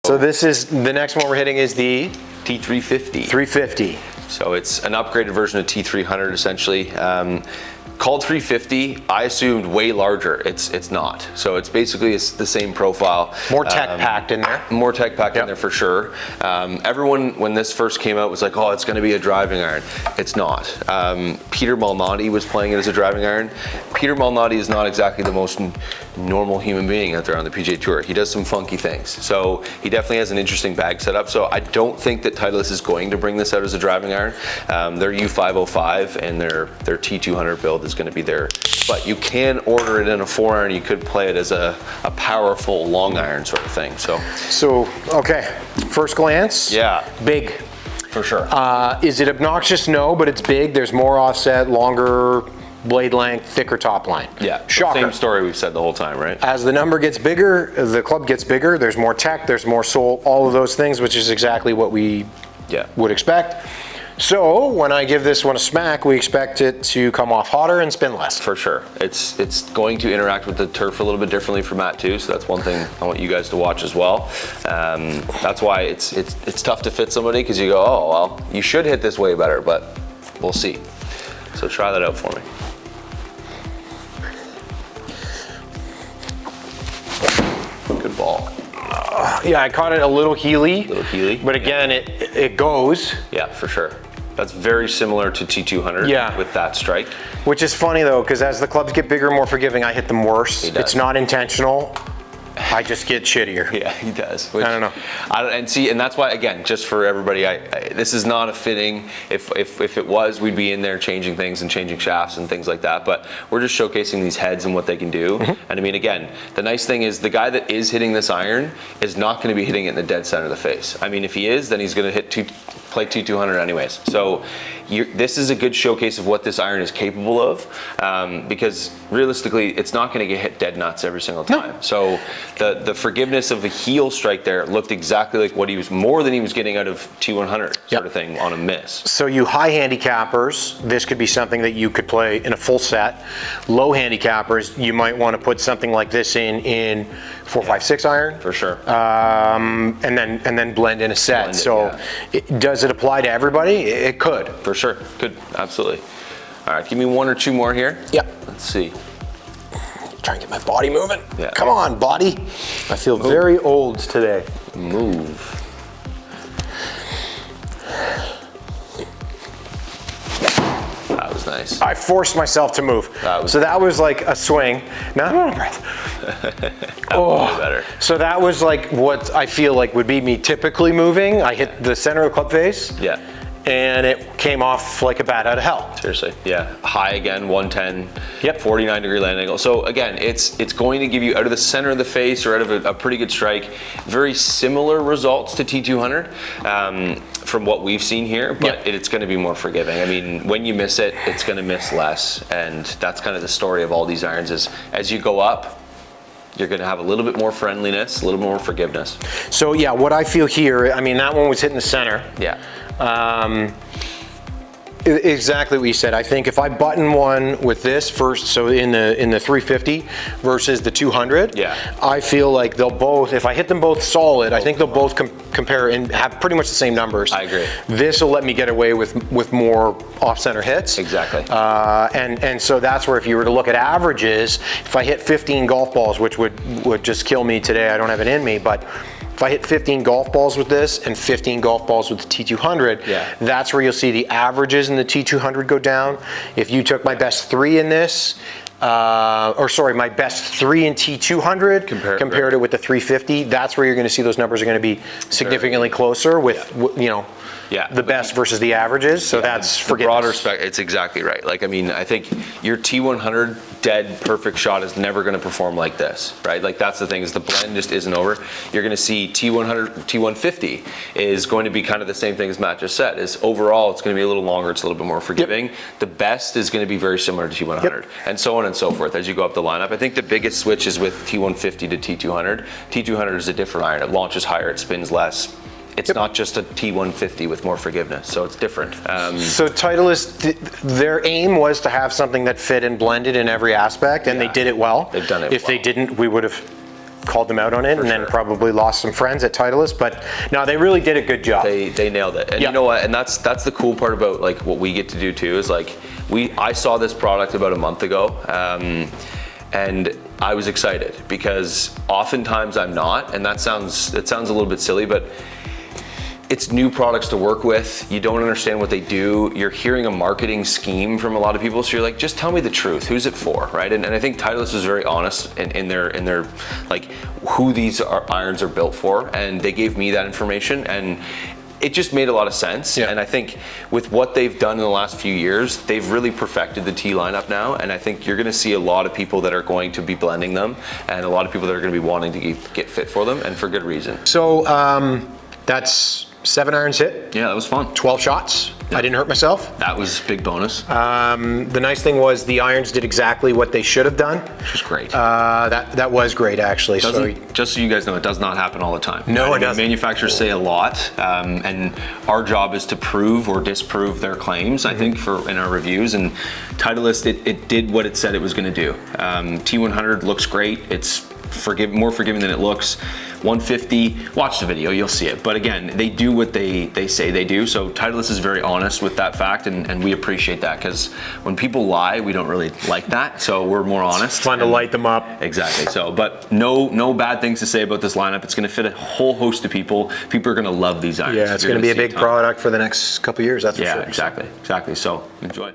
So this is, the next one we're hitting is the T350. 350. So it's an upgraded version of T300 essentially. Called 350, I assumed way larger. It's not. So it's basically the same profile. More tech packed in there. More tech packed in there for sure. Everyone, when this first came out, was like, oh, it's going to be a driving iron. It's not. Peter Malnati was playing it as a driving iron. Peter Malnati is not exactly the most normal human being out there on the PGA Tour. He does some funky things. So he definitely has an interesting bag setup. So I don't think that Titleist is going to bring this out as a driving iron. Their U505 and their T200 build is going to be there, but you can order it in a 4-iron. You could play it as a powerful long iron sort of thing. So okay, first glance, yeah, big for sure. Is it obnoxious? No, but it's big. There's more offset, longer blade length, thicker top line. Yeah, shocker. Same story we've said the whole time, right? As the number gets bigger, the club gets bigger. There's more tech, there's more soul, all of those things, which is exactly what we would expect. So when I give this one a smack, we expect it to come off hotter and spin less. For sure. It's going to interact with the turf a little bit differently for Matt too, so that's one thing I want you guys to watch as well. That's why it's tough to fit somebody, because you go, oh, well, you should hit this way better, but we'll see. So try that out for me. Good ball. Yeah, I caught it a little heely. But again, it goes. Yeah, for sure. That's very similar to T200 with that strike. Which is funny though, because as the clubs get bigger and more forgiving, I hit them worse. It's not intentional. I just get shittier. Yeah, he does. I don't know. And that's why, again, just for everybody, this is not a fitting. If it was, we'd be in there changing things and changing shafts and things like that. But we're just showcasing these heads and what they can do. And I mean, again, the nice thing is the guy that is hitting this iron is not going to be hitting it in the dead center of the face. I mean, if he is, then he's going to play T200 anyways. So this is a good showcase of what this iron is capable of, because realistically, it's not going to get hit dead nuts every single time. No. So the forgiveness of a heel strike there looked exactly like what he was, more than he was getting out of T100 sort of thing on a miss. So you high handicappers, this could be something that you could play in a full set. Low handicappers, you might want to put something like this in 4-5-6 iron for sure, and then blend in a set. Does it apply to everybody? It could. For sure, could, absolutely. All right, give me one or two more here. Yeah. Let's see. Try and get my body moving. Yeah. Come on, body. I feel very old today. Move. That was nice. I forced myself to move. That was like a swing. Now I'm out of breath. Oh, better. So that was like what I feel like would be me typically moving. I hit the center of the club face. Yeah. And it came off like a bat out of hell. Seriously, yeah. High again, 110, yep. 49-degree landing angle. So again, it's going to give you out of the center of the face or out of a pretty good strike, very similar results to T200 from what we've seen here, but it's going to be more forgiving. I mean, when you miss it, it's going to miss less, and that's kind of the story of all these irons is as you go up, you're going to have a little bit more friendliness, a little more forgiveness. So yeah, what I feel here, I mean, that one was hitting the center. Yeah. Exactly what you said. I think if I button one with this first, so in the 350 versus the 200, I feel like they'll both, if I hit them both solid, I think they'll both compare and have pretty much the same numbers. I agree. This will let me get away with more off-center hits. Exactly. And so that's where if you were to look at averages, if I hit 15 golf balls, which would just kill me today, I don't have it in me, but if I hit 15 golf balls with this and 15 golf balls with the T200, that's where you'll see the averages in the T200 go down. If you took my best 3 in this, my best 3 in T200, compared it with the 350, that's where you're going to see those numbers are going to be significantly closer with, the best versus the averages. So that's for broader spec. It's exactly right. Like, I mean, I think your T100 dead perfect shot is never going to perform like this, right? Like that's the thing, is the blend just isn't over. You're going to see T100, T150 is going to be kind of the same thing as Matt just said. Is overall it's going to be a little longer, it's a little bit more forgiving. The best is going to be very similar to T100, and so on and so forth as you go up the lineup. I think the biggest switch is with T150 to T200. T200 is a different iron. It launches higher, it spins less. It's not just a T150 with more forgiveness, so it's different. So Titleist, their aim was to have something that fit and blended in every aspect, and they did it well. They've done it If they didn't, we would have called them out on it, and then probably lost some friends at Titleist. But no, they really did a good job. They nailed it. And you know what? And that's the cool part about like what we get to do too is like I saw this product about a month ago. And I was excited because oftentimes I'm not, and it sounds a little bit silly, but it's new products to work with. You don't understand what they do. You're hearing a marketing scheme from a lot of people, so you're like, just tell me the truth. Who's it for, right? And I think Titleist was very honest in their like who these irons are built for, and they gave me that information, and it just made a lot of sense. And I think with what they've done in the last few years, they've really perfected the T lineup now, and I think you're going to see a lot of people that are going to be blending them, and a lot of people that are going to be wanting to get fit for them, and for good reason. So that's 7 irons hit. Yeah, that was fun. 12 shots. I didn't hurt myself. That was a big bonus. The nice thing was the irons did exactly what they should have done. Which was great. That was great, actually. Just so you guys know, it does not happen all the time. No, it doesn't. Manufacturers say a lot, and our job is to prove or disprove their claims, I think, in our reviews. And Titleist, it did what it said it was going to do. T100 looks great. It's more forgiving than it looks. 150, watch the video, you'll see it. But again, they do what they say they do. So Titleist is very honest with that fact, and we appreciate that, because when people lie, we don't really like that. So we're more honest. It's fun to light them up. Exactly. So, but no bad things to say about this lineup. It's going to fit a whole host of people. People are going to love these irons. Yeah, it's going to be a big product for the next couple of years, that's for sure. Yeah, exactly. So enjoy.